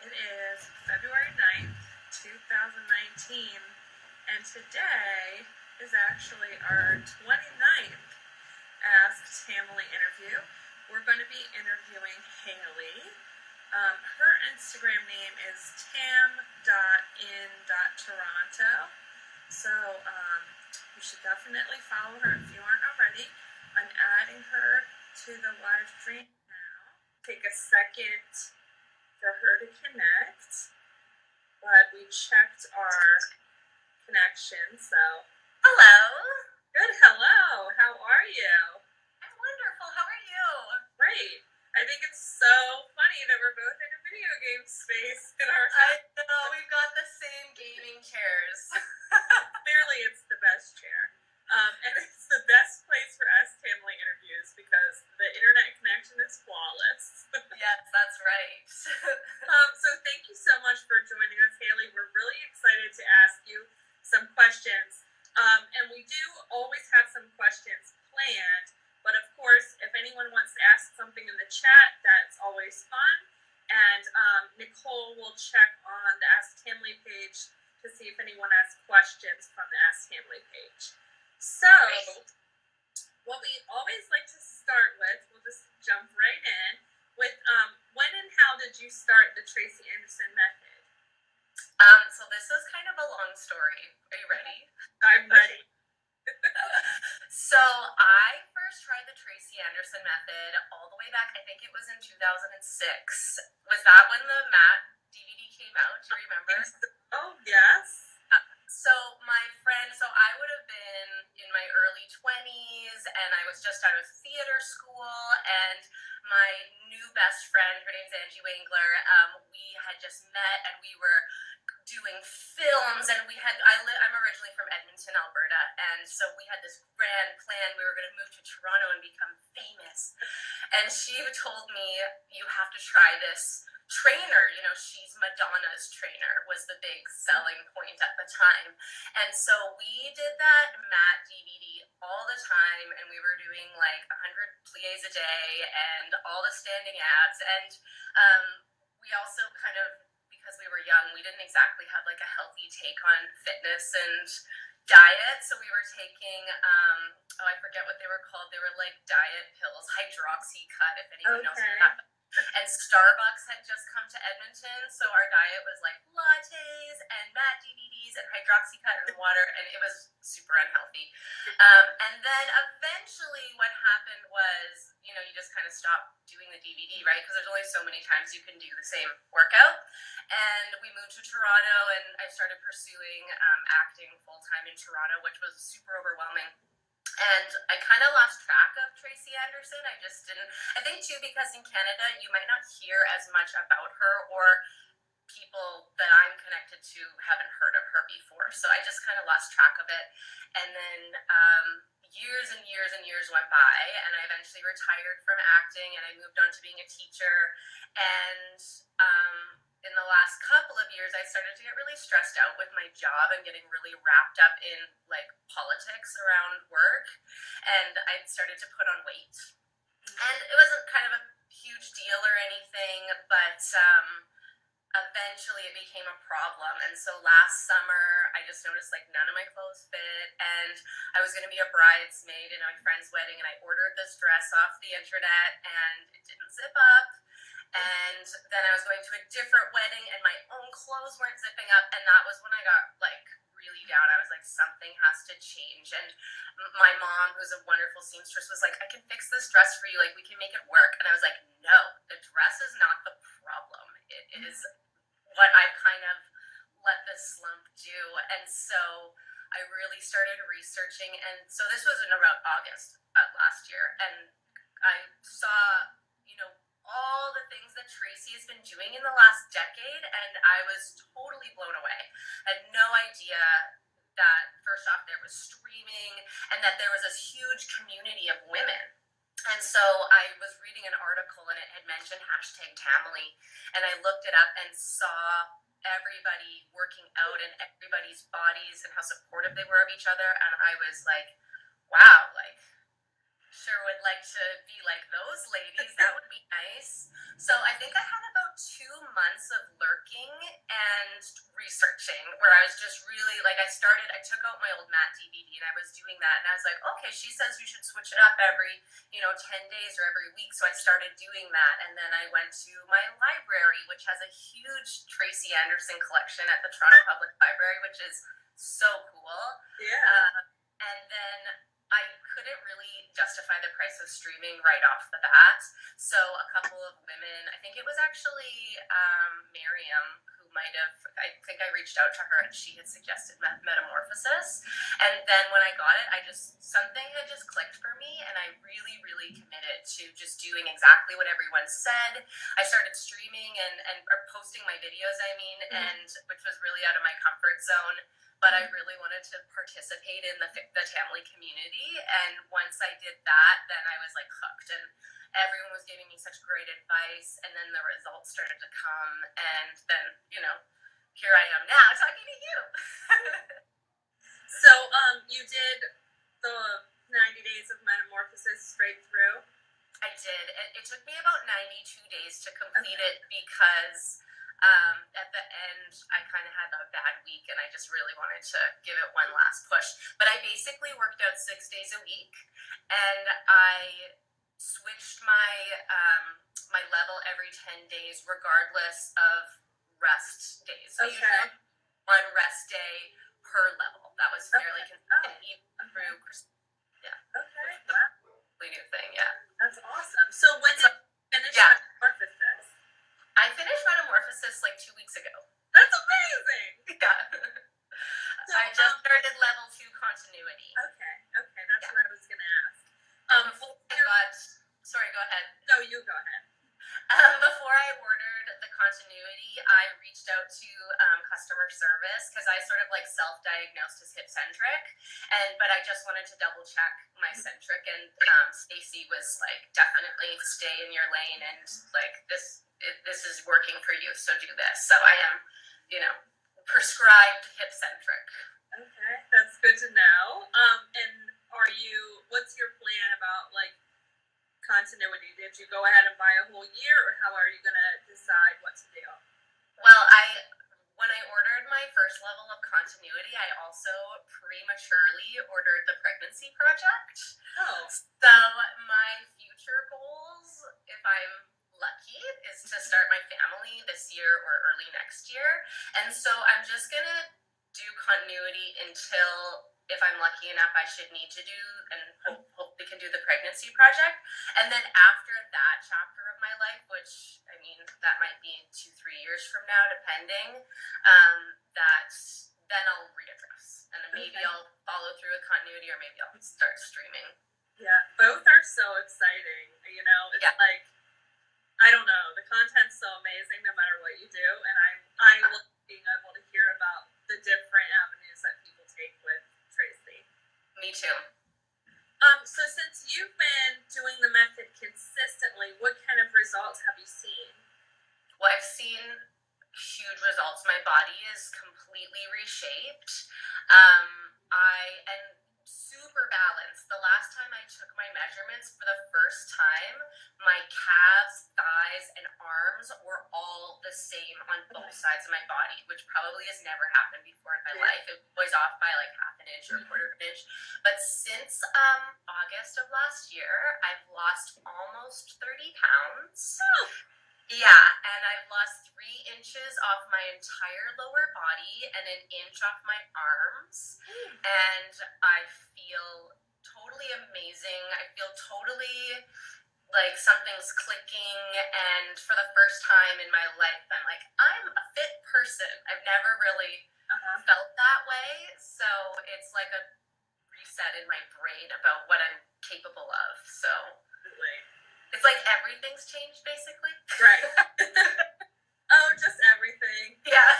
It is February 9th, 2019, and today is actually our 29th Ask Tamily interview. We're going to be interviewing Haley. Her Instagram name is tam.in.toronto. So you should definitely follow her if you aren't already. I'm adding her to the live stream now. Take a second for her to connect, but we checked our connection, so. Hello. Good, hello. How are you? I'm wonderful. How are you? Great. I think it's so funny that we're both in a video game space in our I know, we've got the same gaming chairs. Clearly it's the best chair. And it's the best place for us family interviews because the internet connection is flawless. Yes, that's right. So thank you so much for joining us, Haley. We're really excited to ask you some questions. And we do always have some questions planned, but of course, if anyone wants to ask something in the chat, that's always fun. And Nicole will check on the Ask Tamily page to see if anyone has questions from the Ask Tamily page. So, what we always like to start with, we'll just jump right in, with when and how did you start the Tracy Anderson method? So this is kind of a long story. Are you ready? I'm ready. So I first tried the Tracy Anderson method all the way back, I think it was in 2006. Was that when the Matt DVD came out? Do you remember? Oh, yes. So my friend, I would have been in my early 20s, and I was just out of theater school, and my new best friend, her name's Angie Wangler, we had just met, and we were doing films, and I'm originally from Edmonton, Alberta, and so we had this grand plan. We were going to move to Toronto and become famous, and she told me, you have to try this trainer, she's Madonna's trainer, was the big selling point at the time. And so we did that Matt DVD all the time, and we were doing like 100 plies a day and all the standing abs. And we also kind of, because we were young, we didn't exactly have like a healthy take on fitness and diet, so we were taking I forget what they were called. They were like diet pills, Hydroxycut, if anyone knows what that. And Starbucks had just come to Edmonton, so our diet was like lattes and Matt DVDs and Hydroxycut and water, and it was super unhealthy. And then eventually what happened was, you just kind of stop doing the DVD, right? Because there's only so many times you can do the same workout. And we moved to Toronto, and I started pursuing acting full-time in Toronto, which was super overwhelming. And I kind of lost track of Tracy Anderson. I just didn't. I think, too, because in Canada, you might not hear as much about her, or people that I'm connected to haven't heard of her before. So I just kind of lost track of it. And then years and years and years went by, and I eventually retired from acting, and I moved on to being a teacher. And in the last couple of years, I started to get really stressed out with my job and getting really wrapped up in like politics around work, and I started to put on weight. And it wasn't kind of a huge deal or anything, but eventually it became a problem. And so last summer, I just noticed like none of my clothes fit, and I was going to be a bridesmaid in my friend's wedding, and I ordered this dress off the internet, and it didn't zip up. And then I was going to a different wedding, and my own clothes weren't zipping up, and that was when I got like really down. I was like, something has to change. And my mom, who's a wonderful seamstress, was like, I can fix this dress for you, like we can make it work. And I was like, no, the dress is not the problem. It is what I've kind of let this slump do. And so I really started researching, and so this was in about August last year, and I saw all the things that Tracy has been doing in the last decade, and I was totally blown away. I had no idea that, first off, there was streaming, and that there was this huge community of women. And so I was reading an article, and it had mentioned #Tamily, and I looked it up and saw everybody working out and everybody's bodies and how supportive they were of each other, and I was like, wow, like, sure would like to be like those ladies. That would be nice. So I think I had about 2 months of researching, where I was just really like, I took out my old Matt DVD and I was doing that, and I was like, okay, she says you should switch it up every 10 days or every week. So I started doing that, and then I went to my library, which has a huge Tracy Anderson collection at the Toronto Public Library, which is so cool. Yeah. And then I couldn't really justify the price of streaming right off the bat. So a couple of women, I think it was actually Miriam, who I think I reached out to her and she had suggested Metamorphosis. And then when I got it, something had just clicked for me, and I really, really committed to just doing exactly what everyone said. I started streaming or posting my videos, and which was really out of my comfort zone. But I really wanted to participate in the Tamily community. And once I did that, then I was like hooked. And everyone was giving me such great advice. And then the results started to come. And then, here I am now talking to you. So, you did the 90 days of Metamorphosis straight through? I did. It took me about 92 days to complete it because at the end, I kind of had a bad week and I just really wanted to give it one last push. But I basically worked out 6 days a week, and I switched my level every 10 days, regardless of rest days. So usually one rest day per level. That was fairly consistent even through Christmas. Yeah. Okay. Wow. New thing, yeah. That's awesome. So when did you finish Metamorphosis? I finished Metamorphosis like 2 weeks ago. That's amazing. Yeah. So, I just started level 2 continuity. Okay. That's what I was going to ask. Sorry, go ahead. No, you go ahead. Before I ordered the continuity, I reached out to customer service because I sort of like self-diagnosed as hip-centric, but I just wanted to double check my centric, and Stacy was like, definitely stay in your lane, and like this is working for you, so do this. So I am, prescribed hip-centric. Okay, that's good to know. And what's your plan about like continuity? Did you go ahead and buy a whole year, or how are you going to decide what to do? Well, when I ordered my first level of continuity, I also prematurely ordered the pregnancy project. Oh. So my future goals, if I'm lucky, is to start my family this year or early next year. And so I'm just going to do continuity until, if I'm lucky enough, I should need to do, and hopefully can do the pregnancy project. And then after that chapter of my life, which, that might be 2-3 years from now, depending, then I'll readdress. And then maybe I'll follow through with continuity, or maybe I'll start streaming. Yeah, both are so exciting. It's like, I don't know, the content's so amazing no matter what you do, and I love being able to hear about the different avenues that people take with Tracy. Me too. So since you've been doing the method consistently, what kind of results have you seen? Well, I've seen huge results. My body is completely reshaped. And super balanced. The last time I took my measurements for the first time, my calves, thighs, and arms were all the same on both sides of my body, which probably has never happened before in my life. It was off by like half an inch or a quarter of an inch. But since August of last year, I've lost almost 30 pounds. Oh. Yeah, and I've lost 3 inches off my entire lower body and 1 inch off my arms. And I feel totally amazing. I feel totally like something's clicking. And for the first time in my life, I'm like, I'm a fit person. I've never really felt that way. So it's like a reset in my brain about what I'm capable of. So it's like everything's changed, basically. Right. Oh, just everything. Yeah.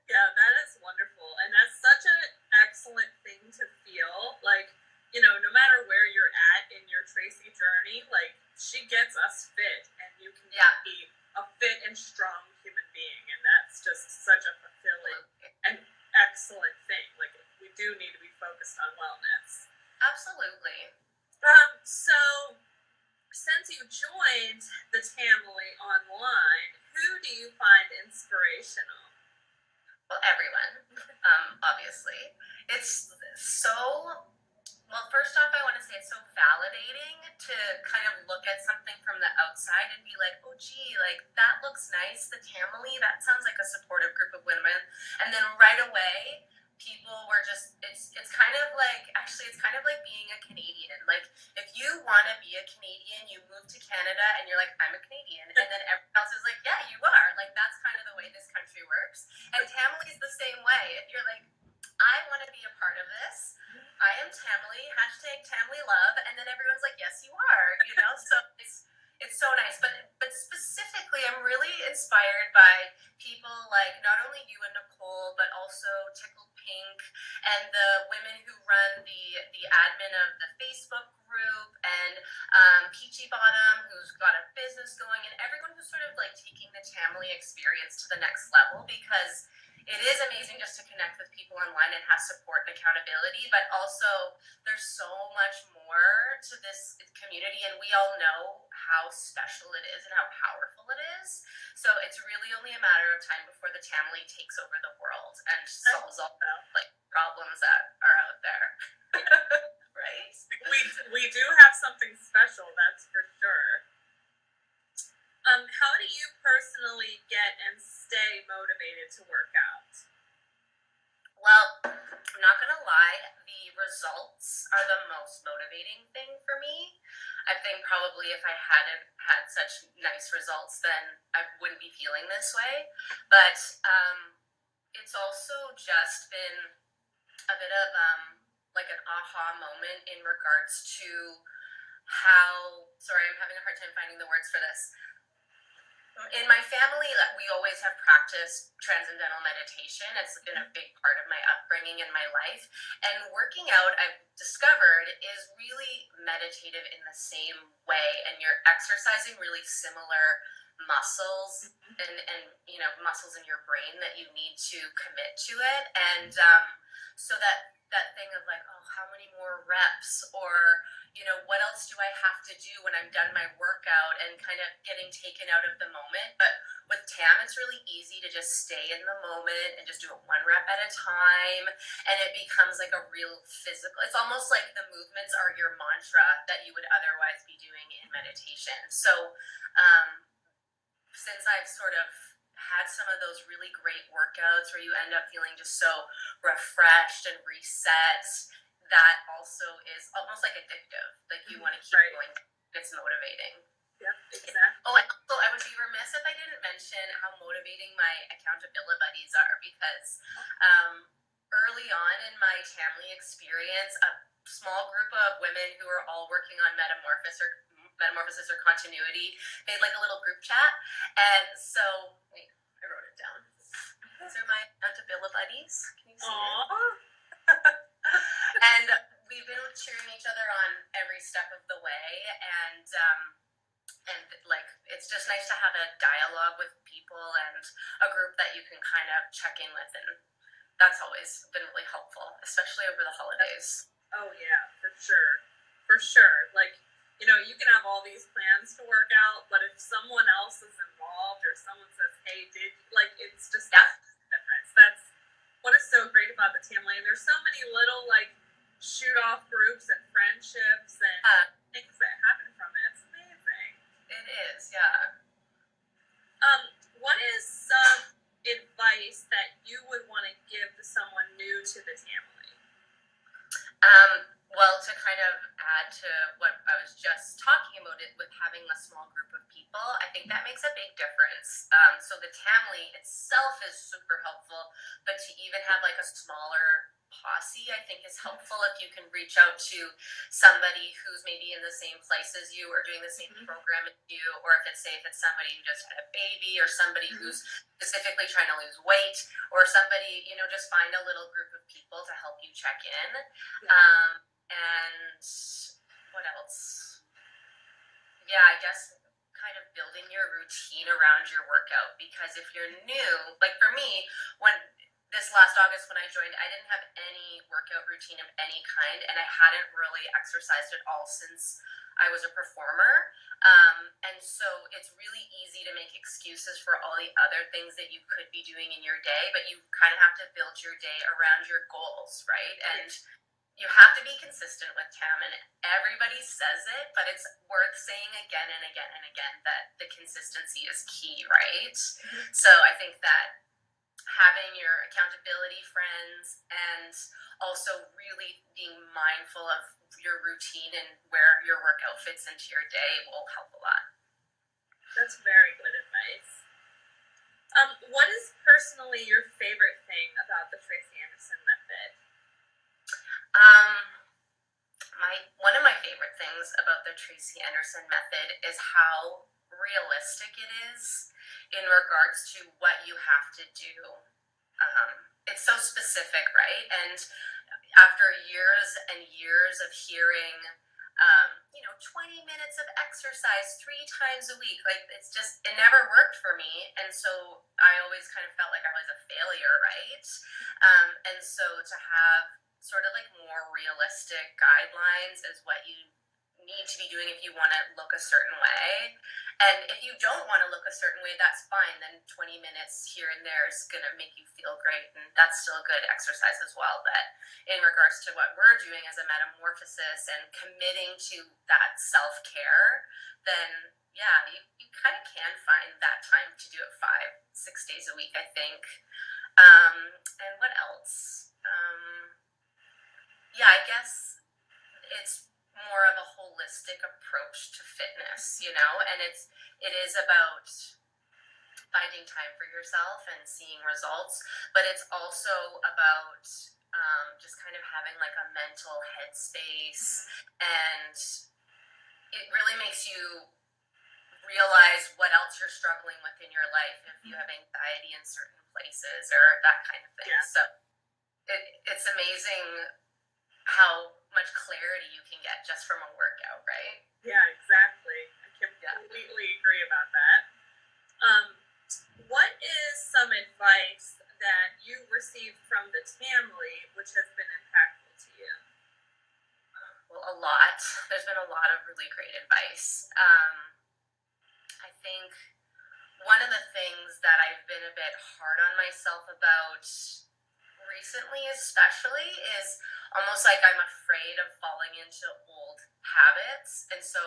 Yeah, that is wonderful. And that's such an excellent thing to feel. Like, no matter where you're at in your Tracy journey, like, she gets us fit, and you can be a fit and strong human being. And that's just such a fulfilling and excellent thing. Like, we do need to be focused on wellness. Absolutely. So, since you joined the Tamily online, who do you find inspirational? Well, everyone, obviously. It's so well, first off, I want to say it's so validating to kind of look at something from the outside and be like, oh, gee, like that looks nice. The Tamily, that sounds like a supportive group of women. And then right away, people were just, it's kind of like, actually, it's kind of like being a Canadian. Like, if you want to be a Canadian, you move to Canada and you're like, I'm a Canadian. And then everyone else is like, yeah, you are. Like, that's kind of the way this country works. And Tamily's the same way. If you're like, I want to be a part of this. I am Tamily, hashtag Tamily love, and then everyone's like, yes, you are, you know? So it's so nice. But specifically, I'm really inspired by people like not only you and Nicole, but also Tickled Pink and the women who run the admin of the Facebook group, and Peachy Bottom, who's got a business going, and everyone who's sort of like taking the Tamily experience to the next level, because it is amazing just to connect with people online and have support and accountability, but also there's so much more to this community, and we all know how special it is and how powerful it is. So it's really only a matter of time before the Tamily takes over the world and solves all the like problems that are out there. Right? We do have something special, that's for sure. How do you personally get and stay motivated to work out? Well, I'm not gonna lie, the results are the most motivating thing for me. I think probably if I hadn't had such nice results, then I wouldn't be feeling this way. But it's also just been a bit of like an aha moment in regards to how, sorry, I'm having a hard time finding the words for this. In my family, we always have practiced transcendental meditation. It's been a big part of my upbringing and my life. And working out, I've discovered, is really meditative in the same way. And you're exercising really similar muscles and you know, muscles in your brain that you need to commit to it. And so that thing of like, oh, how many more reps, or you know, what else do I have to do when I'm done my workout, and kind of getting taken out of the moment. But with Tam, it's really easy to just stay in the moment and just do it one rep at a time. And it becomes like a real physical, it's almost like the movements are your mantra that you would otherwise be doing in meditation. So since I've sort of had some of those really great workouts where you end up feeling just so refreshed and reset, that also is almost like addictive. Like you want to keep going. It's motivating. Yep, exactly. Oh, and also I would be remiss if I didn't mention how motivating my accountability buddies are, because early on in my Tamily experience, a small group of women who are all working on metamorphosis or continuity made like a little group chat. And so, wait, I wrote it down. These are my accountability buddies. Can you see it? And we've been cheering each other on every step of the way, and like it's just nice to have a dialogue with people and a group that you can kind of check in with, and that's always been really helpful, especially over the holidays. Oh yeah, for sure. Like, you know, you can have all these plans to work out, but if someone else is involved or someone says, hey, it's just that difference. That's what is so great about the Tamily. And there's so many little like shoot off groups and friendships and things that happen from it. It's amazing. It is, yeah. What is some advice that you would want to give to someone new to the Tamily? Well, to kind of add to what I was just talking about, it with having a small group of people, I think that makes a big difference. So the Tamily itself is super helpful, but to even have like a smaller posse, I think is helpful if you can reach out to somebody who's maybe in the same place as you or doing the same program as you, or if it's somebody who just had a baby, or somebody who's specifically trying to lose weight, or somebody, you know, just find a little group of people to help you check in. And what else? Yeah, I guess kind of building your routine around your workout, because if you're new, like for me, when this last August when I joined, I didn't have any workout routine of any kind, and I hadn't really exercised at all since I was a performer. And so it's really easy to make excuses for all the other things that you could be doing in your day, but you kind of have to build your day around your goals, right? And you have to be consistent with Tam, and everybody says it, but it's worth saying again and again and again that the consistency is key, right? Mm-hmm. So I think that having your accountability friends and also really being mindful of your routine and where your workout fits into your day will help a lot. That's very good advice. What is personally your favorite thing about the Tracy Anderson method? Um, one of my favorite things about the Tracy Anderson method is how realistic it is in regards to what you have to do. It's so specific, right? And after years and years of hearing, 20 minutes of exercise 3 times a week, like it never worked for me. And so I always kind of felt like I was a failure, right? And so to have sort of like more realistic guidelines is what you need to be doing if you want to look a certain way. And if you don't want to look a certain way, that's fine. Then 20 minutes here and there is going to make you feel great. And that's still a good exercise as well. But in regards to what we're doing as a metamorphosis and committing to that self-care, then yeah, you kind of can find that time to do it 5, 6 days a week, I think. And what else? Yeah, I guess it's more of a holistic approach to fitness, and it is about finding time for yourself and seeing results, but it's also about just kind of having like a mental headspace, and it really makes you realize what else you're struggling with in your life if you have anxiety in certain places or that kind of thing. Yeah. So it's amazing how much clarity you can get just from a workout, right? Yeah, exactly. I completely agree about that. What is some advice that you received from the Tamily which has been impactful to you? Well, a lot. There's been a lot of really great advice. I think one of the things that I've been a bit hard on myself about recently, especially, is almost like I'm afraid of falling into old habits. And so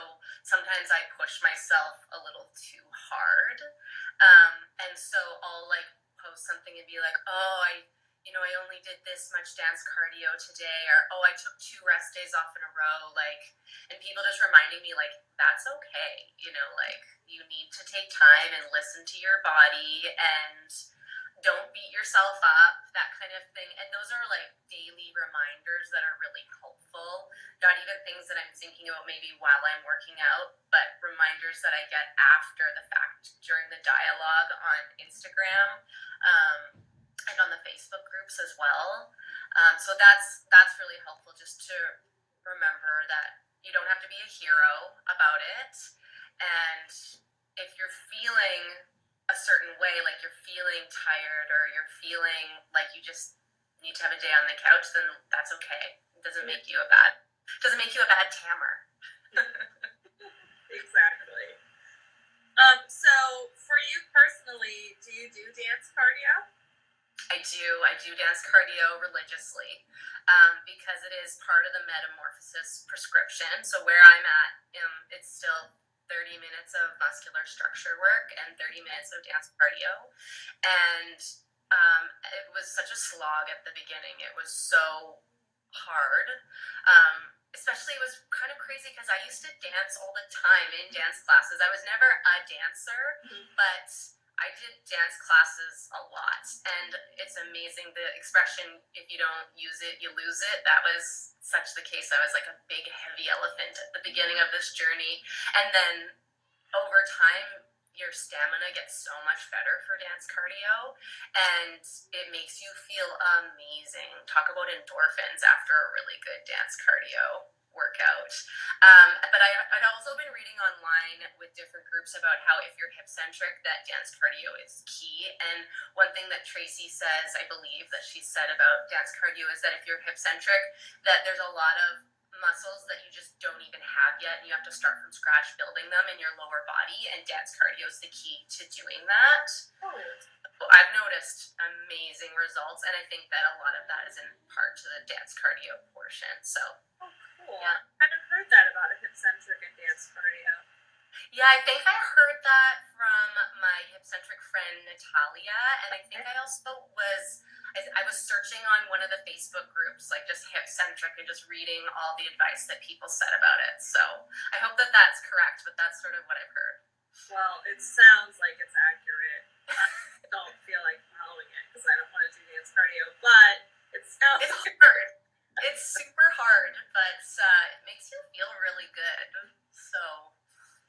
sometimes I push myself a little too hard. And so I'll like post something and be like, oh, I only did this much dance cardio today, or oh, I took 2 rest days off in a row, like, and people just reminding me like that's okay, like you need to take time and listen to your body and don't beat yourself up, that kind of thing. And those are like daily reminders that are really helpful. Not even things that I'm thinking about maybe while I'm working out, but reminders that I get after the fact during the dialogue on Instagram, and on the Facebook groups as well. So that's really helpful, just to remember that you don't have to be a hero about it. And if you're feeling a certain way, like you're feeling tired or you're feeling like you just need to have a day on the couch, then that's okay. It doesn't make you a bad tammer. Exactly. So for you personally, do you do dance cardio? I do dance cardio religiously, because it is part of the metamorphosis prescription. So where I'm at, it's still 30 minutes of muscular structure work and 30 minutes of dance cardio. And it was such a slog at the beginning. It was so hard. Especially, it was kind of crazy because I used to dance all the time in dance classes. I was never a dancer, but I did dance classes a lot. And it's amazing, the expression, if you don't use it, you lose it. That was such the case. I was like a big, heavy elephant at the beginning of this journey. And then over time, your stamina gets so much better for dance cardio, and it makes you feel amazing. Talk about endorphins after a really good dance cardio workout. But I've also been reading online with different groups about how if you're hip centric, that dance cardio is key. And one thing that Tracy says, I believe that she said about dance cardio is that if you're hip centric, that there's a lot of muscles that you just don't even have yet, and you have to start from scratch building them in your lower body, and dance cardio is the key to doing that. I've noticed amazing results, and I think that a lot of that is in part to the dance cardio portion. So, cool. Yeah. I haven't heard that about a hip centric and dance cardio. Yeah, I think I heard that from my hip centric friend Natalia, and I think I also I was searching on one of the Facebook groups, like just hip centric, and just reading all the advice that people said about it. So I hope that that's correct, but that's sort of what I've heard. Well, it sounds like it's accurate. I don't feel like following it because I don't want to do dance cardio, but it sounds it's hard. It's super hard, but it makes you feel really good. So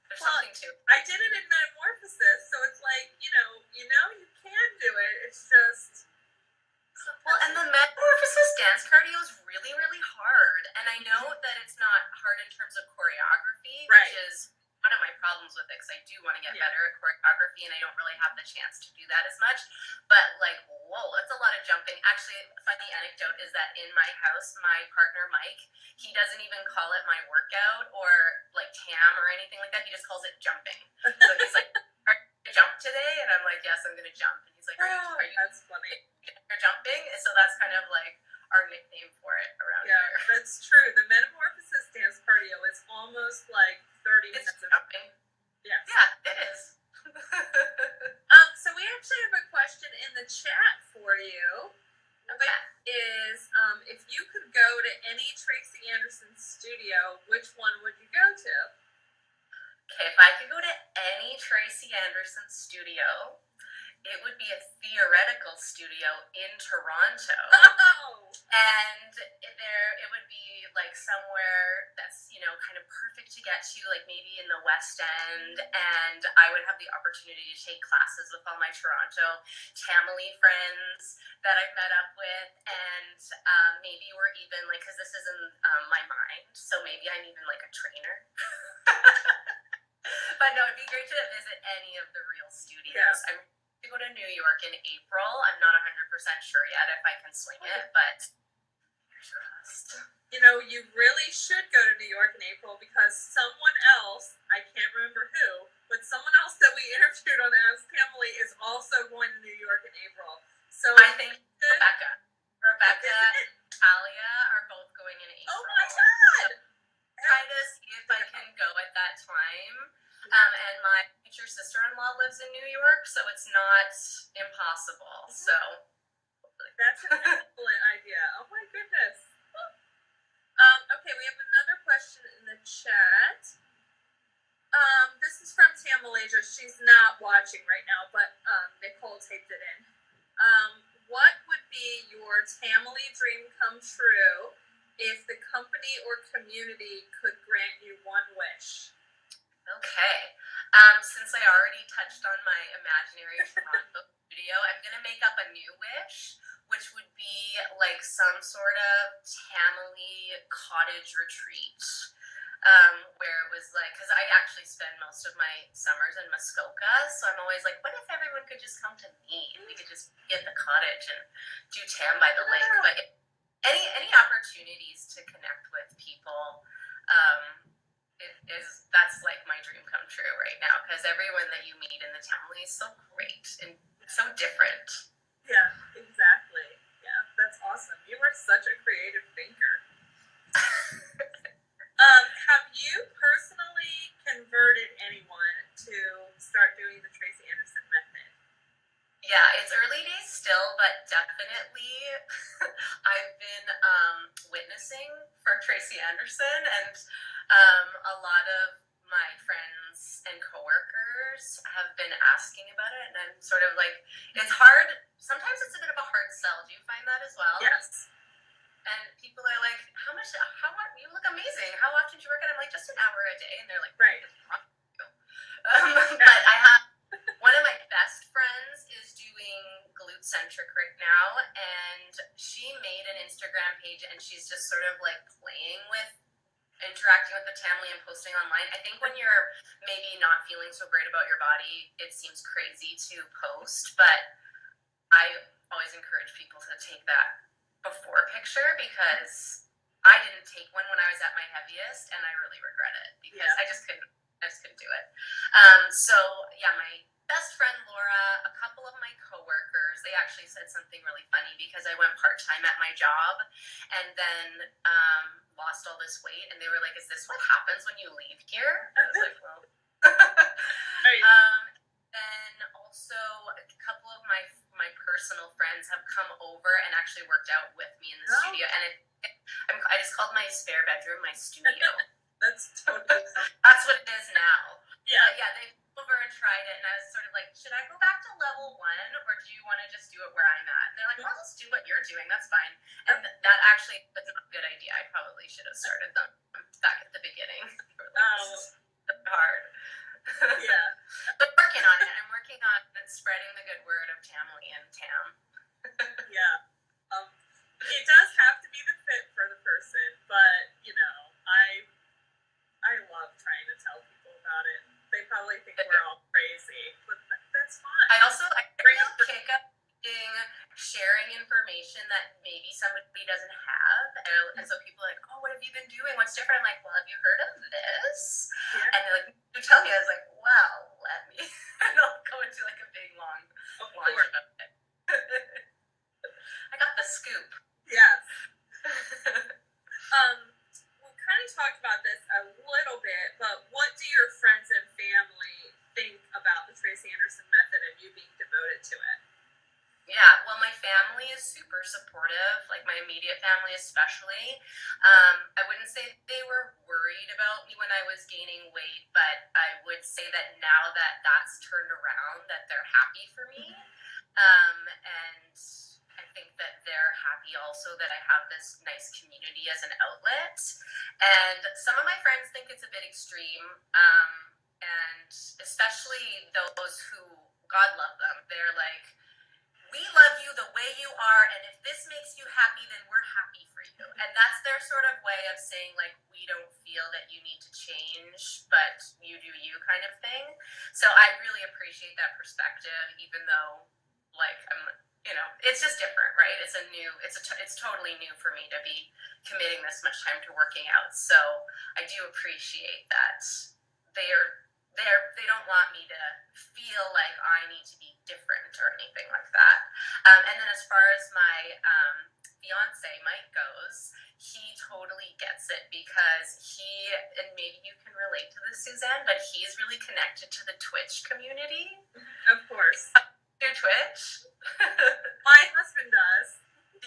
there's something to it. I did it in Metamorphosis, so it's like, you can do it. It's just... Well, and the Metamorphosis dance cardio is really, really hard. And I know that it's not hard in terms of choreography, right, which is one of my problems with it, because I do want to get better at choreography, and I don't really have the chance to do that as much. But, like, whoa, that's a lot of jumping. Actually, a funny anecdote is that in my house, my partner, Mike, he doesn't even call it my workout or, like, TAM or anything like that. He just calls it jumping. So he's like, are you going to jump today? And I'm like, yes, I'm going to jump. And he's like, are you that's funny. You're jumping? So that's kind of like our nickname for it around here. Yeah, that's true. The Metamorphosis dance cardio is almost like 30 minutes of jumping. Yes. Yeah, it is. So we actually have a question in the chat for you. Okay. Which is, if you could go to any Tracy Anderson studio, which one would you go to? Okay, if I could go to any Tracy Anderson studio, it would be a theoretical studio in Toronto. Oh. And it would be like somewhere that's, kind of perfect to get to, like maybe in the West End. And I would have the opportunity to take classes with all my Toronto Tamily friends that I've met up with. And maybe we're even like, because this is in my mind, so maybe I'm even like a trainer. But no, it'd be great to visit any of the real studios. Yeah. I'm to go to New York in April. I'm not 100% sure yet if I can swing it, but fingers crossed. You really should go to New York in April because someone else, I can't remember who, but someone else that we interviewed on Ask Tamily is also going to New York in April. So I think Rebecca and Talia are both going in April. Oh my God! Try to see if I can go at that time. And my future sister-in-law lives in New York, so it's not impossible. So that's an excellent idea. Oh my goodness. Okay, we have another question in the chat. This is from Tamily. She's not watching right now, but Nicole taped it in. What would be your Tamily dream come true if the company or community could grant you one wish? Okay. Since I already touched on my imaginary Toronto studio, I'm going to make up a new wish, which would be like some sort of Tamily cottage retreat. Where it was like, because I actually spend most of my summers in Muskoka, so I'm always like, what if everyone could just come to me and we could just be at the cottage and do Tam by the lake? But any opportunities to connect with people, that's like my dream come true right now, because everyone that you meet in the Tamily is so great and so different. Yeah, exactly. Yeah, that's awesome. You are such a creative thinker. Have you personally converted anyone to start doing the Tracy Anderson method? Yeah, it's early days still, but definitely I've been witnessing for Tracy Anderson, and a lot of my friends and coworkers have been asking about it, and I'm sort of like, it's hard. Sometimes it's a bit of a hard sell. Do you find that as well? Yes. And people are like, how much, you look amazing. How often do you work out? I'm like, just an hour a day. And they're like, right. But I have, one of my best friends is doing glute centric right now. And she made an Instagram page, and she's just sort of like playing with interacting with the Tamily and posting online. I think when you're maybe not feeling so great about your body, it seems crazy to post, but I always encourage people to take that before picture because I didn't take one when I was at my heaviest, and I really regret it because Yeah. I just couldn't do it. So yeah, my best friend Laura, a couple of my coworkers, they actually said something really funny because I went part time at my job, and then lost all this weight, and they were like, "Is this what happens when you leave here?" I was like, "Well." Right. Then also a couple of my personal friends have come over and actually worked out with me in the studio, and I just called my spare bedroom my studio. That's totally That's what it is now. yeah. But yeah, they came over and tried it, and I was sort of like, should I go back to level 1, or do you want to just do it where I'm at? And they're like, I'll just do what you're doing. That's fine. And that actually was not a good idea. I probably should have started them back at the beginning. It's hard. Yeah. But working on it. I'm working on spreading the good word of Tamily and Tam. Yeah. It does have to be the fit for the person, but you know, I love trying to tell people about it. They probably think we're all crazy, but that's fine. I real kick up sharing information that maybe somebody doesn't have, and so people are like, "Oh, what have you been doing? What's different?" I'm like, "Well, have you heard of this?" Yeah. And they're like, "You tell me." I was like, "Well, let me." And I'll go into like a big long launch about it. I got the scoop. Yes. We kind of talked about this a little bit, but what do your friends and family think about the Tracy Anderson method and you being devoted to it? Yeah, well, my family is super supportive, like my immediate family especially. I wouldn't say they were worried about me when I was gaining weight, but I would say that now that that's turned around, that they're happy for me. And I think that they're happy also that I have this nice community as an outlet. And some of my friends think it's a bit extreme, and especially those who, God love them, they're like, we love you the way you are, and if this makes you happy, then we're happy for you. And that's their sort of way of saying, like, we don't feel that you need to change, but you do you kind of thing. So I really appreciate that perspective, even though, like, it's just different, right? It's totally new for me to be committing this much time to working out. So I do appreciate that they don't want me to feel like I need to be different or anything like that. And then as far as my fiance Mike goes, he totally gets it because and maybe you can relate to this, Suzanne, but he's really connected to the Twitch community. Of course. Your Twitch? My husband does.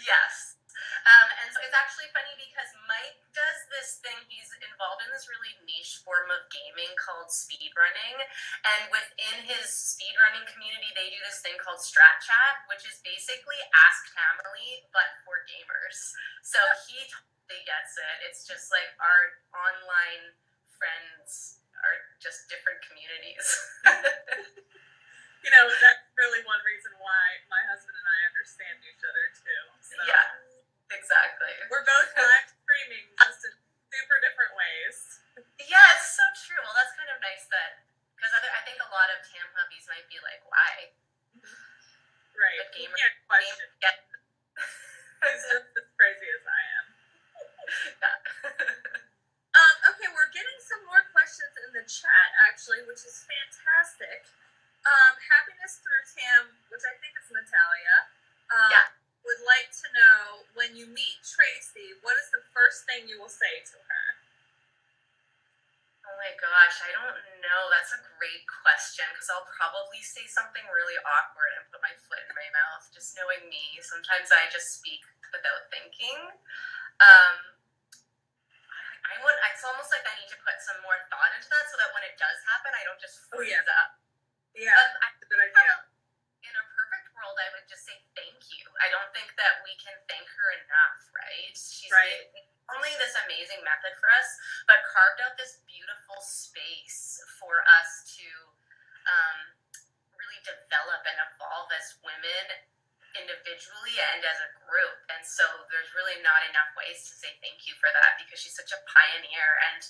Yes. And so it's actually funny because Mike does this thing. He's involved in this really niche form of gaming called speedrunning. And within his speedrunning community, they do this thing called Strat Chat, which is basically Ask Tamily, but for gamers. So he totally gets it. It's just like our online friends are just different communities. You know, that's really one reason why my husband and I understand each other too. So. Yeah, exactly. We're both live streaming just in super different ways. Yeah, it's so true. Well, that's kind of nice that, because I think a lot of Tam hubbies might be like, why? Right. But gamers can't question. Yeah. It's just as crazy as I am. Yeah. Okay, we're getting some more questions in the chat actually, which is fantastic. Happiness through Tam, which I think is Natalia, would like to know, when you meet Tracy, what is the first thing you will say to her? Oh my gosh, I don't know. That's a great question because I'll probably say something really awkward and put my foot in my mouth. Just knowing me, sometimes I just speak without thinking. It's almost like I need to put some more thought into that so that when it does happen, I don't just freeze up. Yeah, that's a good idea. In a perfect world, I would just say thank you. I don't think that we can thank her enough, right? She's made only this amazing method for us, but carved out this beautiful space for us to really develop and evolve as women individually individually and as a group. And so there's really not enough ways to say thank you for that because she's such a pioneer. And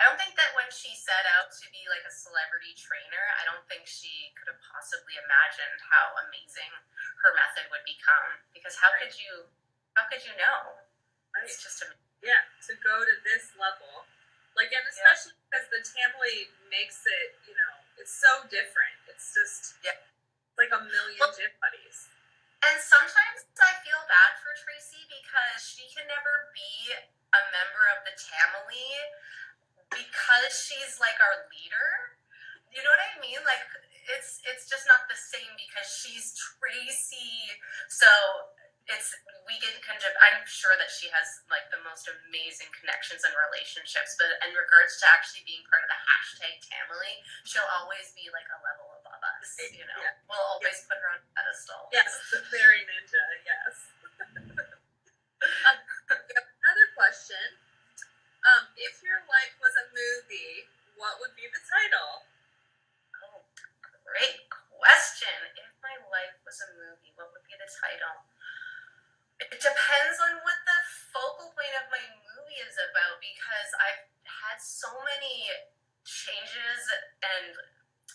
I don't think that when she set out to be like a celebrity trainer, I don't think she could have possibly imagined how amazing her method would become. Because how could you know? Right. It's just amazing. Yeah, to go to this level. Like, and especially because the Tamily makes it, it's so different. It's just like a million gym buddies. And sometimes I feel bad for Tracy because she can never be a member of the Tamily because she's like our leader. You know what I mean? Like it's just not the same because she's Tracy. So it's we get kind of I'm sure that she has like the most amazing connections and relationships, but in regards to actually being part of the hashtag Tamily, she'll always be like a level above us, you know. Yeah. We'll always put her on a pedestal. Yes, the fairy ninja, yes. Another question. If your life was a movie, what would be the title? Oh, great question. If my life was a movie, what would be the title? It depends on what the focal point of my movie is about because I've had so many changes and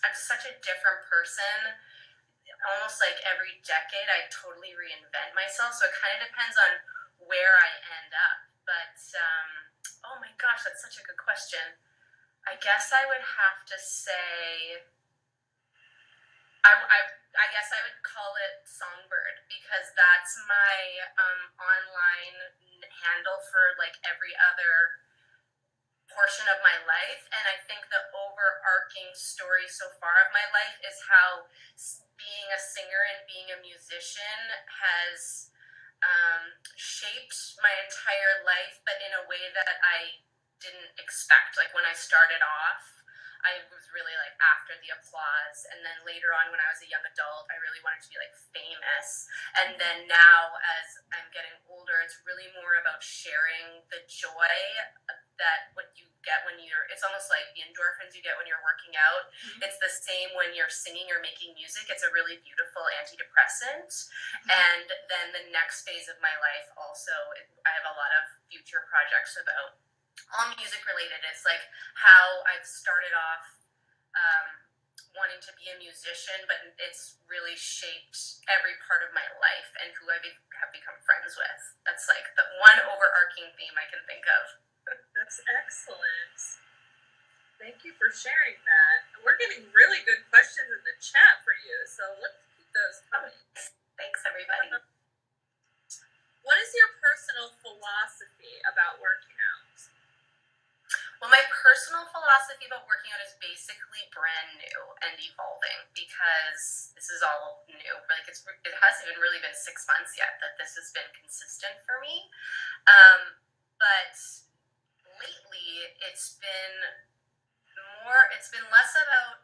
I'm such a different person. Almost like every decade, I totally reinvent myself. So it kind of depends on where I end up. But, oh my gosh, that's such a good question. I guess I would have to say I guess I would call it Songbird because that's my online handle for like every other portion of my life. And I think the overarching story so far of my life is how being a singer and being a musician has shaped my entire life, but in a way that I didn't expect. Like when I started off, I was really like after the applause, and then later on when I was a young adult I really wanted to be like famous, and then now as I'm getting older it's really more about sharing the joy that what you get when it's almost like the endorphins you get when you're working out. It's the same when you're singing or making music. It's a really beautiful antidepressant. And then the next phase of my life also, I have a lot of future projects about all music related. It's like how I've started off wanting to be a musician, but it's really shaped every part of my life and who I have become friends with. That's like the one overarching theme I can think of. That's excellent. Thank you for sharing that. We're getting really good questions in the chat for you, so let's keep those coming. Thanks, everybody. What is your personal philosophy about working out? Well, my personal philosophy about working out is basically brand new and evolving because this is all new. Like it hasn't even really been 6 months yet that this has been consistent for me. But lately it's been less about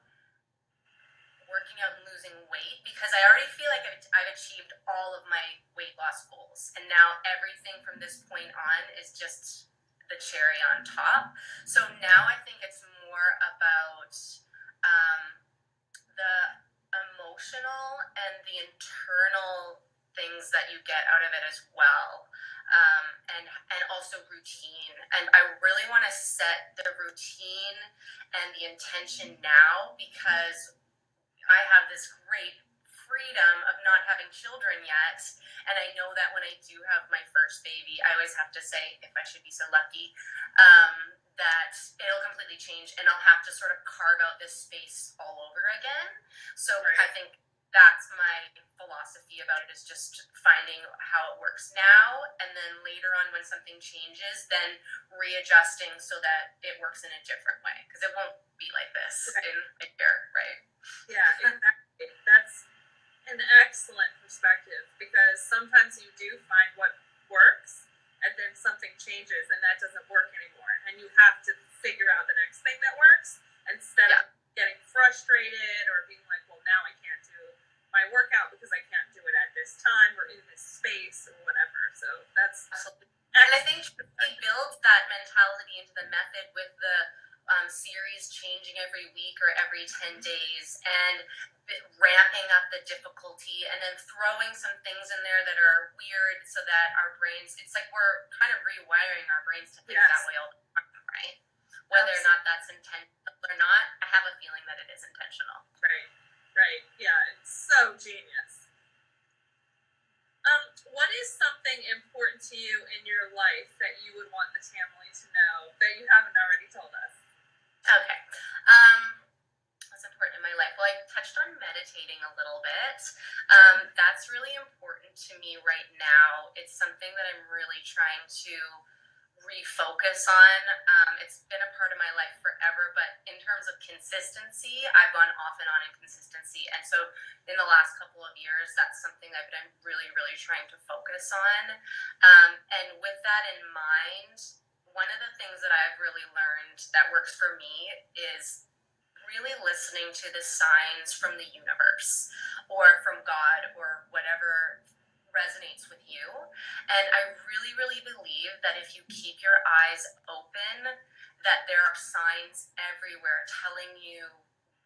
working out and losing weight because I already feel like I've achieved all of my weight loss goals. And now everything from this point on is just the cherry on top. So now I think it's more about the emotional and the internal things that you get out of it as well. And also routine. And I really want to set the routine and the intention now because I have this great freedom of not having children yet, and I know that when I do have my first baby, I always have to say, if I should be so lucky, that it'll completely change and I'll have to sort of carve out this space all over again. So I think that's my philosophy about it, is just finding how it works now, and then later on when something changes, then readjusting so that it works in a different way, because it won't be like this in a year, right? Yeah, exactly. That's an excellent perspective because sometimes you do find what works and then something changes and that doesn't work anymore, and you have to figure out the next thing that works instead of getting frustrated or being like, well, now I can't do my workout because I can't do it at this time or in this space or whatever. So that's absolutely. And I think he builds that mentality into the method with the series changing every week or every 10 days, and ramping up the difficulty and then throwing some things in there that are weird so that our brains, it's like we're kind of rewiring our brains to think that way all the time, right? Whether or not that's intentional or not, I have a feeling that it is intentional. Right. Yeah, it's so genius. What is something important to you in your life that you would want the Tamily to know that you haven't already told us? Okay. What's important in my life? Well, I touched on meditating a little bit. That's really important to me right now. It's something that I'm really trying to refocus on. It's been a part of my life forever, but in terms of consistency, I've gone off and on in consistency. And so in the last couple of years, that's something I've been really, really trying to focus on. And with that in mind, one of the things that I've really learned that works for me is really listening to the signs from the universe or from God or whatever resonates with you. And I really, really believe that if you keep your eyes open, that there are signs everywhere telling you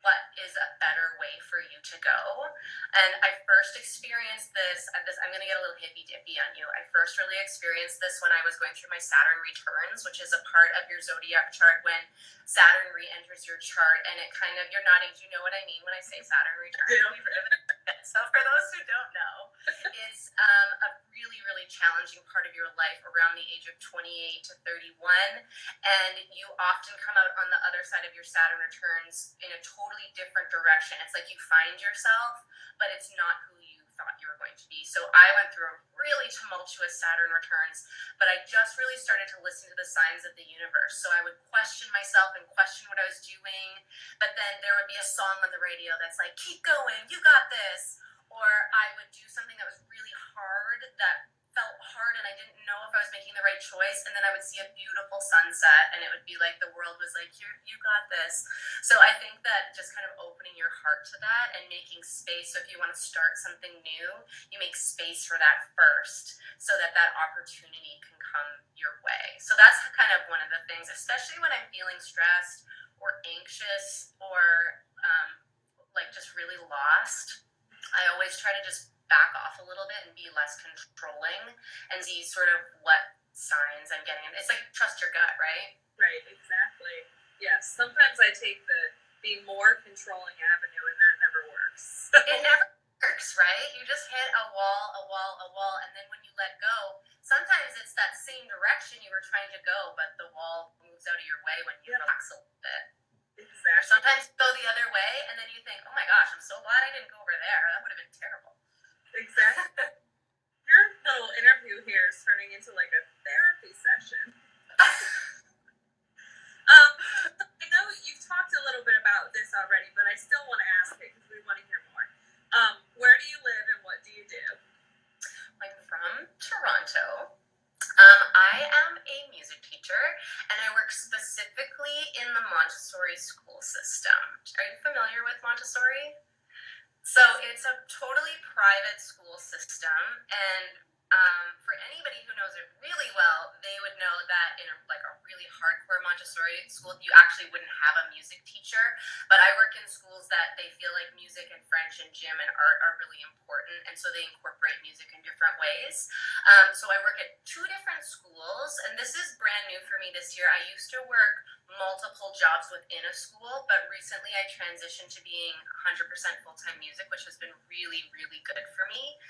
what is a better way for you to go. And I first experienced this, I'm going to get a little hippy dippy on you. I first really experienced this when I was going through my Saturn returns, which is a part of your zodiac chart when Saturn re-enters your chart. And it kind of, you're nodding, do you know what I mean when I say Saturn returns? Yeah. So for those who don't know, it's a really, really challenging part of your life around the age of 28 to 31. And you often come out on the other side of your Saturn returns in a totally different direction. It's like you find yourself, but it's not who you thought you were going to be. So I went through a really tumultuous Saturn returns, but I just really started to listen to the signs of the universe. So I would question myself and question what I was doing, but then there would be a song on the radio that's like, keep going, you got this. Or I would do something that was really hard, that felt hard, and I didn't know if I was making the right choice, and then I would see a beautiful sunset, and it would be like the world was like, you got this. So I think that just kind of opening your heart to that and making space, so if you want to start something new, you make space for that first, so that that opportunity can come your way. So that's kind of one of the things, especially when I'm feeling stressed or anxious or like just really lost. I always try to just back off a little bit and be less controlling and see sort of what signs I'm getting. It's like trust your gut, right? Right, exactly. Yes, sometimes I take the more controlling avenue, and that never works. It never works, right? You just hit a wall, and then when you let go, sometimes it's that same direction you were trying to go, but the wall moves out of your way when you relax a little bit. Exactly. Or sometimes you go the other way, and then you think, oh my gosh, I'm so glad I didn't go over there. That would have been terrible. Exactly. Your little interview here is turning into like a therapy session. I know you've talked a little bit about this already, but I still want to ask it because we want to hear more. Where do you live and what do you do? I'm from Toronto. I am a music teacher, and I work specifically in the Montessori school system. Are you familiar with Montessori? So it's a totally private school system, and for anybody who knows it really well, they would know that in like a really hardcore Montessori school, you actually wouldn't have a music teacher. But I work in schools that they feel like music and French and gym and art are really important, and so they incorporate music in different ways. So I work at two different schools, and this is brand new for me this year. I used to work multiple jobs within a school, but recently I transitioned to being 100% full-time music, which has been really, really good for me.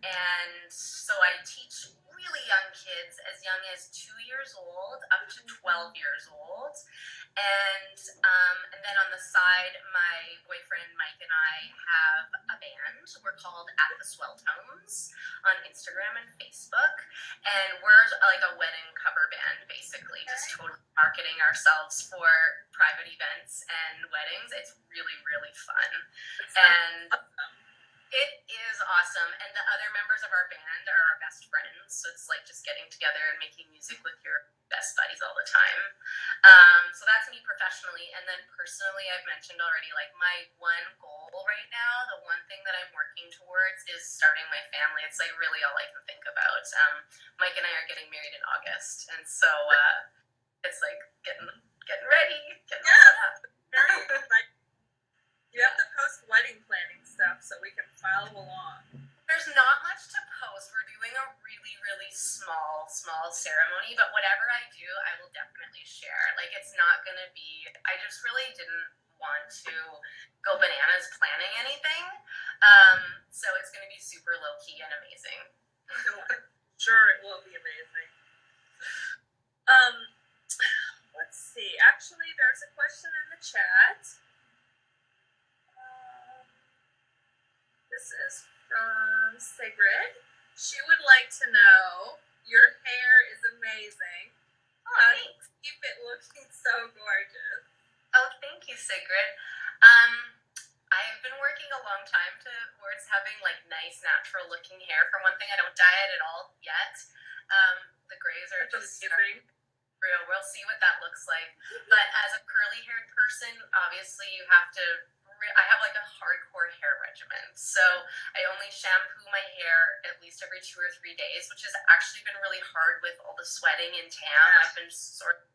And so I teach really young kids, as young as 2 years old up to 12 years old. And then on the side, my boyfriend Mike and I have a band. We're called At the Swell Tones on Instagram and Facebook. And we're like a wedding cover band, basically, just totally marketing ourselves for private events and weddings. It's really, really fun. And it is awesome. And the other members of our band are our best friends. So it's like just getting together and making music with your best buddies all the time. So that's me professionally. And then personally, I've mentioned already, like my one goal right now, the one thing that I'm working towards is starting my family. It's like really all I can think about. Mike and I are getting married in August. And so it's like getting ready, getting all set up. You have to post wedding planning stuff so we can follow along. There's not much to post. We're doing a really, really small ceremony, but whatever I do, I will definitely share. Like, it's not going to be, I just really didn't want to go bananas planning anything. So it's going to be super low key and amazing. Sure, it will be amazing. Let's see. Actually, there's a question in the chat. This is from Sigrid. She would like to know, your hair is amazing. Oh, how do you thanks. keep it looking so gorgeous? Oh, thank you, Sigrid. I've been working a long time towards having like nice, natural looking hair. For one thing, I don't dye it at all yet. The grays are just real. We'll see what that looks like. But as a curly haired person, obviously you have to. I have like a hardcore hair regimen, so I only shampoo my hair at least every 2 or 3 days, which has actually been really hard with all the sweating and tan. I've been sort of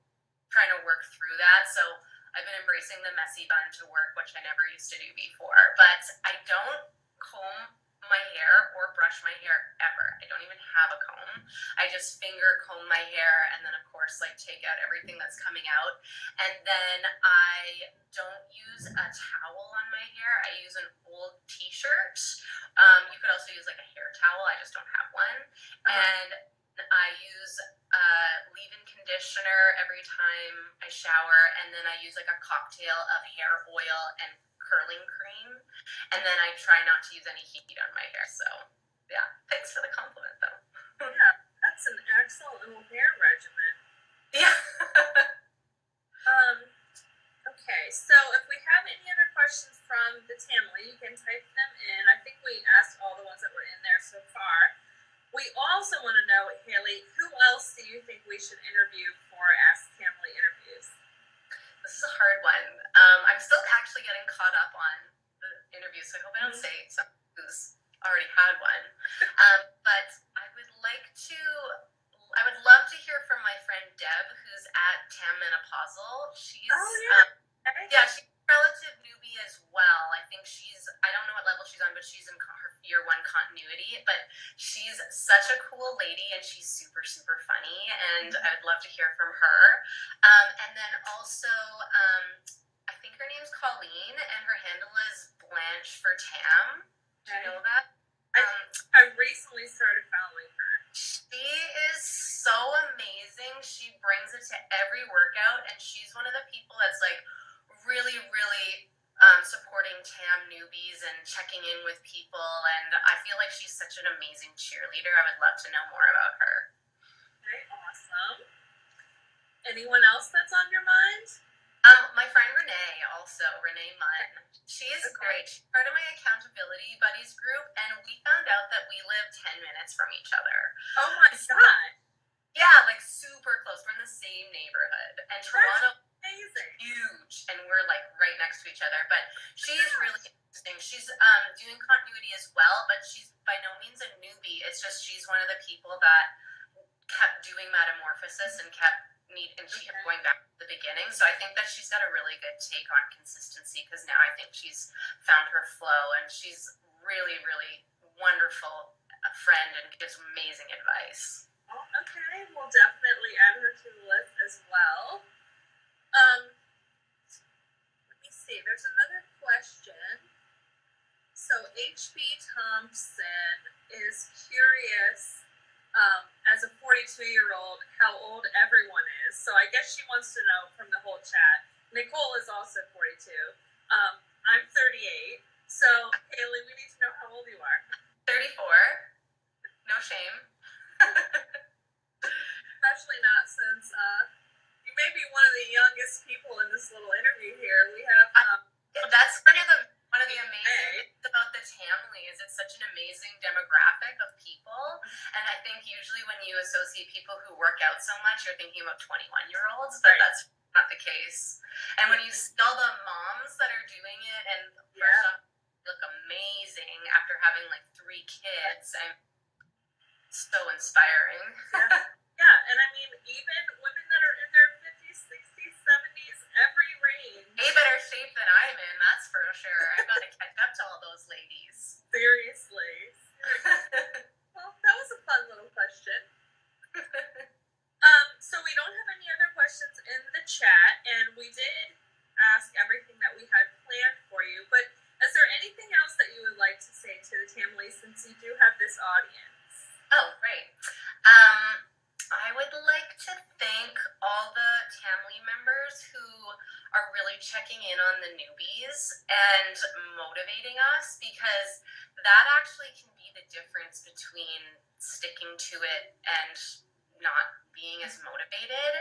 trying to work through that, so I've been embracing the messy bun to work, which I never used to do before. But I don't comb my hair or brush my hair ever. I don't even have a comb. I just finger comb my hair and then of course like take out everything that's coming out. And then I don't use a towel on my hair. I use an old t-shirt. You could also use like a hair towel. I just don't have one. And I use leave-in conditioner every time I shower, and then I use like a cocktail of hair oil and curling cream, and then I try not to use any heat on my hair. So yeah, thanks for the compliment though. Yeah, that's an excellent little hair regimen. Yeah. Okay, so if we have any other questions from the Tamily, you can type them in. I think we asked all the ones that were in there so far. We also want to know, Haley, who else do you think we should interview for Ask Tamily interviews? This is a hard one. I'm still actually getting caught up on the interviews, so I hope I don't say someone who's already had one. But I would love to hear from my friend Deb, who's at Tam Menopausal. She's she's a relative newbie as well. I think I don't know what level she's on, but she's in her year 1 continuity. But she's such a cool lady, and she's super, super funny, and I would love to hear from her. And then also, I think her name's Colleen, and her handle is Blanche for Tam. Do you know that? I recently started following her. She is so amazing. She brings it to every workout, and she's one of the people that's like really, really supporting Tam newbies and checking in with people, and I feel like she's such an amazing cheerleader. I would love to know more about her. Okay, awesome. Anyone else that's on your mind? My friend Renee Munn. She's great. She's part of my accountability buddies group, and we found out that we live 10 minutes from each other. Oh my god. Yeah, like super close. We're in the same neighborhood. And Toronto is huge, and we're like right next to each other. But she's really interesting. She's doing continuity as well, but she's by no means a newbie. It's just she's one of the people that kept doing metamorphosis and she kept going back to the beginning. So I think that she's got a really good take on consistency, because now I think she's found her flow, and she's really, really wonderful friend and gives amazing advice. Oh, okay, we'll definitely add her to the list as well. Let me see, there's another question. So HB Thompson is curious, as a 42-year-old, how old everyone is. So I guess she wants to know from the whole chat. Nicole is also 42. I'm 38. So, Haley, we need to know how old you are. 34. No shame. Especially not since you may be one of the youngest people in this little interview here. We have that's one of the amazing things about the Tamily is it's such an amazing demographic of people, and I think usually when you associate people who work out so much, you're thinking about 21-year-olds, but that's not the case. And when you see all the moms that are doing it, and first off, look amazing after having like 3 kids, and so inspiring. Yeah, and I mean, even women that are in their 50s, 60s, 70s, every range. A better shape than I'm in, that's for sure. Tamily, since you do have this audience? Oh, great. I would like to thank all the Tamily members who are really checking in on the newbies and motivating us, because that actually can be the difference between sticking to it and not being as motivated.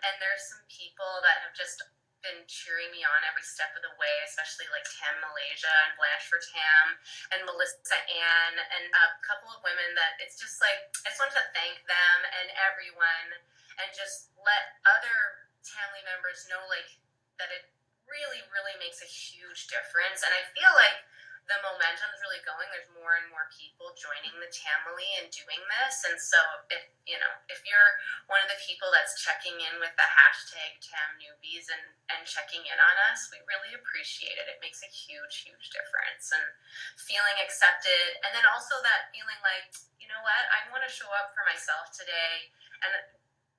And there's some people that have just been cheering me on every step of the way, especially like Tam Malaysia and Blanche for Tam and Melissa Ann and a couple of women that it's just like, I just wanted to thank them and everyone and just let other Tamily members know like that it really, really makes a huge difference. And I feel like the momentum is really going. There's more and more people joining the Tamily and doing this. And so if you're one of the people that's checking in with the hashtag TamNewbies and checking in on us, we really appreciate it. It makes a huge, huge difference. And feeling accepted. And then also that feeling like, you know what, I want to show up for myself today and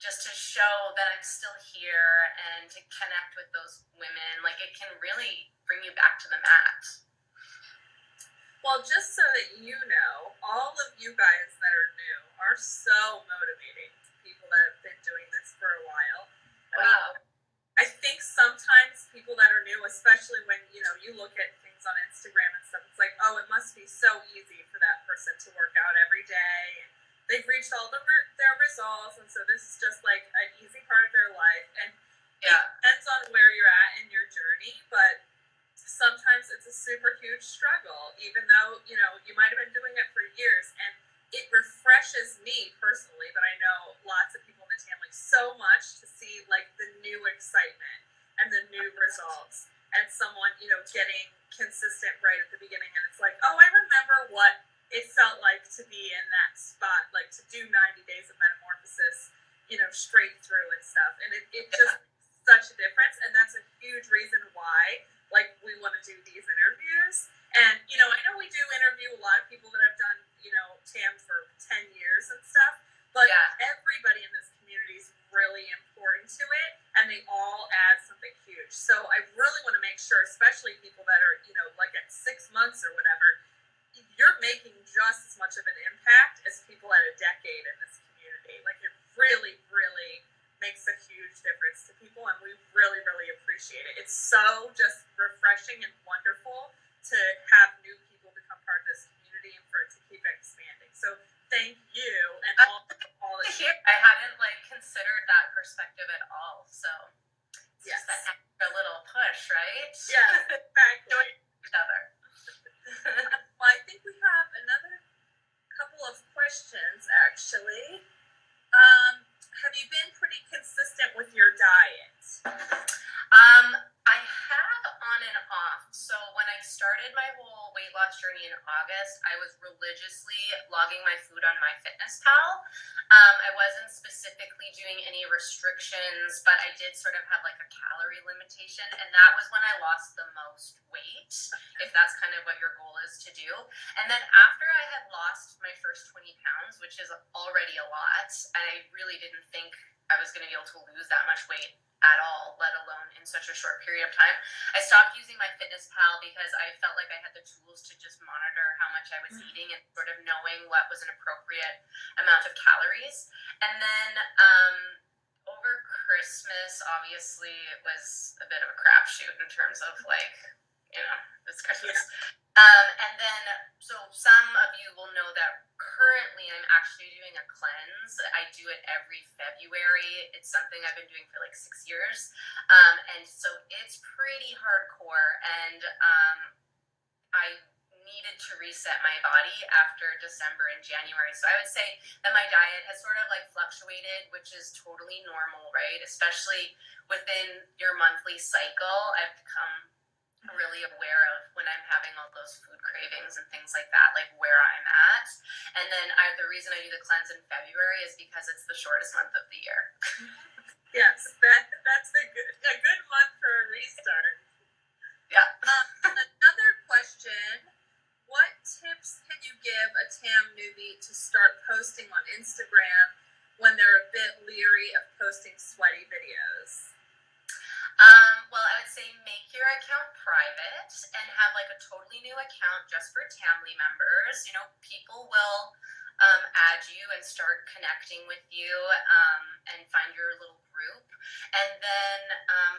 just to show that I'm still here and to connect with those women. Like it can really bring you back to the mat. Well, just so that you know, all of you guys that are new are so motivating to people that have been doing this for a while. Wow. I think sometimes people that are new, especially when, you look at things on Instagram and stuff, it's like, oh, it must be so easy for that person to work out every day. And they've reached all their results, and so this is just like an easy part of their life. And it depends on where you're at in your journey, but sometimes it's a super huge struggle, even though, you might have been doing it for years. And it refreshes me personally, but I know lots of people in the family so much to see like the new excitement and the new results and someone, getting consistent right at the beginning. And it's like, oh, I remember what it felt like to be in that spot, like to do 90 days of metamorphosis, straight through and stuff. And it just such a difference. And that's a huge reason why like we want to do these interviews. And I know we do interview a lot of people that have done TAM for 10 years and stuff, but everybody in this community is really important to it, and they all add something huge. So I really want to make sure, especially people that are like at 6 months or whatever, you're making just as much of an impact as people at a decade in this community. Like it really, really makes a huge difference to people, and we really, really appreciate it. It's so just refreshing and wonderful to have new people become part of this community and for it to keep expanding. So thank you and all the I hadn't considered that perspective at all. So it's just that extra little push, right? Yeah, exactly. Each other. Well, I think we have another couple of questions actually. Have you been pretty consistent with your diet? I have on and off. So when I started my whole weight loss journey in August, I was religiously logging my food on MyFitnessPal. I wasn't specifically doing any restrictions, but I did sort of have like a calorie limitation, and that was when I lost the most weight, if that's kind of what your goal is to do. And then after I had lost my first 20 pounds, which is already a lot, I really didn't think I was going to be able to lose that much weight at all, let alone in such a short period of time. I stopped using my MyFitnessPal because I felt like I had the tools to just monitor how much I was eating and sort of knowing what was an appropriate amount of calories. And then over Christmas, obviously, it was a bit of a crapshoot in terms of it's Christmas. And then, so some of you will know that currently I'm actually doing a cleanse. I do it every February. It's something I've been doing for like 6 years. And so it's pretty hardcore. And I needed to reset my body after December and January. So I would say that my diet has sort of fluctuated, which is totally normal, right? Especially within your monthly cycle. I've become really aware of when I'm having all those food cravings and things like that, like where I'm at. And then the reason I do the cleanse in February is because it's the shortest month of the year. Yes, that's a good month for a restart. Yeah. Another question: what tips can you give a TAM newbie to start posting on Instagram when they're a bit leery of posting sweaty videos? Well, I would say make your account private and have like a totally new account just for Tamily members. You know, people will add you and start connecting with you and find your little group. And then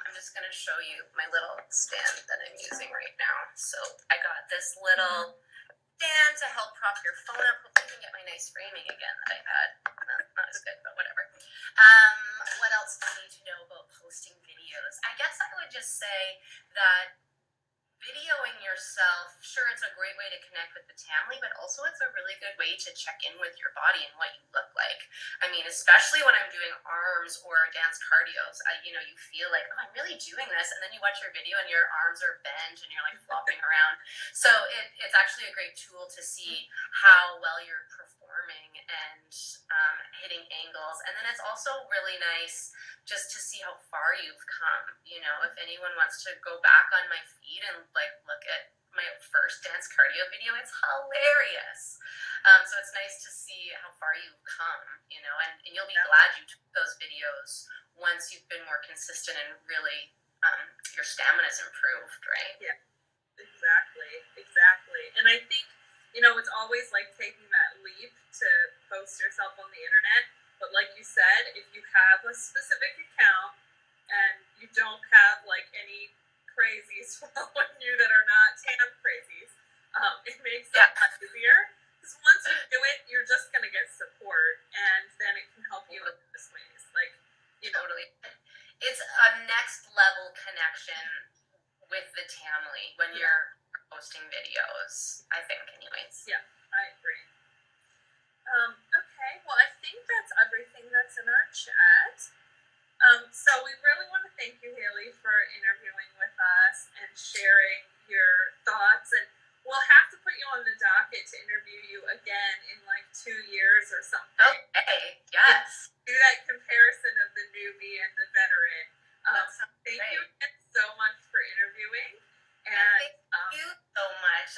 I'm just going to show you my little stand that I'm using right now. So I got this little stand to help prop your phone up. Hopefully I can get my nice framing again that I had. Not as good, but whatever. What else do you need to know about posting videos? I guess I would just say that videoing yourself, sure, it's a great way to connect with the family, but also it's a really good way to check in with your body and what you look like. I mean, especially when I'm doing arms or dance cardios, you feel like, oh, I'm really doing this, and then you watch your video and your arms are bent and you're like flopping around. So it's actually a great tool to see how well you're performing and hitting angles. And then it's also really nice just to see how far you've come. If anyone wants to go back on my feed and like look at my first dance cardio video, it's hilarious. So it's nice to see how far you've come, and you'll be glad you took those videos once you've been more consistent and really your stamina's improved, right? Yeah, exactly. And I think, it's always like taking that leap to post yourself on the internet. But like you said, if you have a specific account and you don't have like any crazies following you that are not Tam crazies, it makes it easier. Because once you do it, you're just going to get support, and then it can help you in those ways. Like, Totally. It's a next level connection with the Tamily when you're posting videos, I think, anyways. Yeah, I agree. Okay, well, I think that's everything that's in our chat. So we really want to thank you, Haley, for interviewing with us and sharing your thoughts. And we'll have to put you on the docket to interview you again in like 2 years or something. Okay, yes. Do that comparison of the newbie and the veteran. Thank you again so much for interviewing. And thank you so much.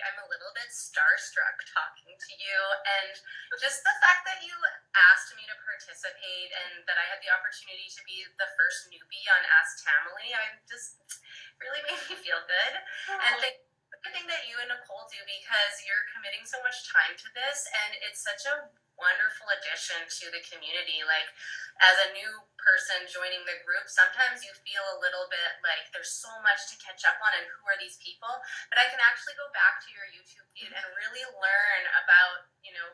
I'm a little bit starstruck talking to you, and just the fact that you asked me to participate and that I had the opportunity to be the first newbie on Ask Tamily, just really made me feel good. And thank you for everything that you and Nicole do, because you're committing so much time to this, and it's such a wonderful addition to the community. Like, as a new person joining the group, sometimes you feel a little bit like there's so much to catch up on and who are these people, but I can actually go back to your YouTube feed and really learn about,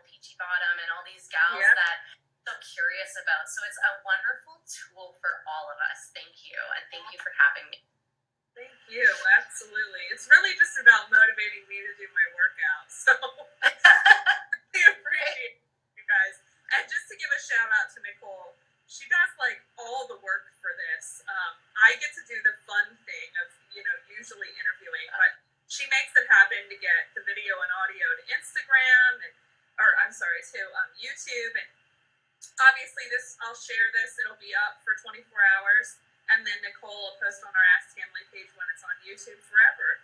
Peachy Bottom and all these gals that I'm so curious about. So it's a wonderful tool for all of us. Thank you, and thank you for having me. Thank you, absolutely. It's really just about motivating me to do my workout, so I appreciate you guys. And just to give a shout out to Nicole, she does like all the work for this. I get to do the fun thing of, usually interviewing, but she makes it happen to get the video and audio to Instagram to YouTube. And obviously I'll share this. It'll be up for 24 hours. And then Nicole will post on our Ask Tamily page when it's on YouTube forever.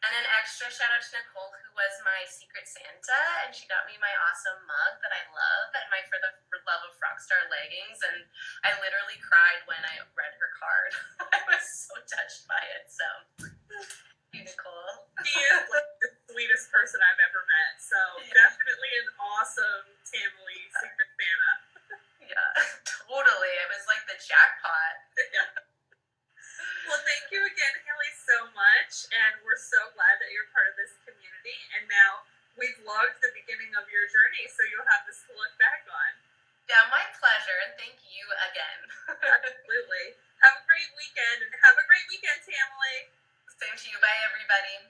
And an extra shout out to Nicole, who was my Secret Santa, and she got me my awesome mug that I love, and my For the Love of Rockstar leggings, and I literally cried when I read her card. I was so touched by it, so thank you, Nicole. She is like the sweetest person I've ever met, so definitely an awesome Tamily Secret Santa. Yeah, totally. It was like the jackpot. Well, thank you again, Haley, so much, and we're so glad that you're part of this community. And now we've logged the beginning of your journey, so you'll have this to look back on. Yeah, my pleasure, and thank you again. Absolutely. Have a great weekend, and have a great weekend, Tamily. Same to you. Bye, everybody.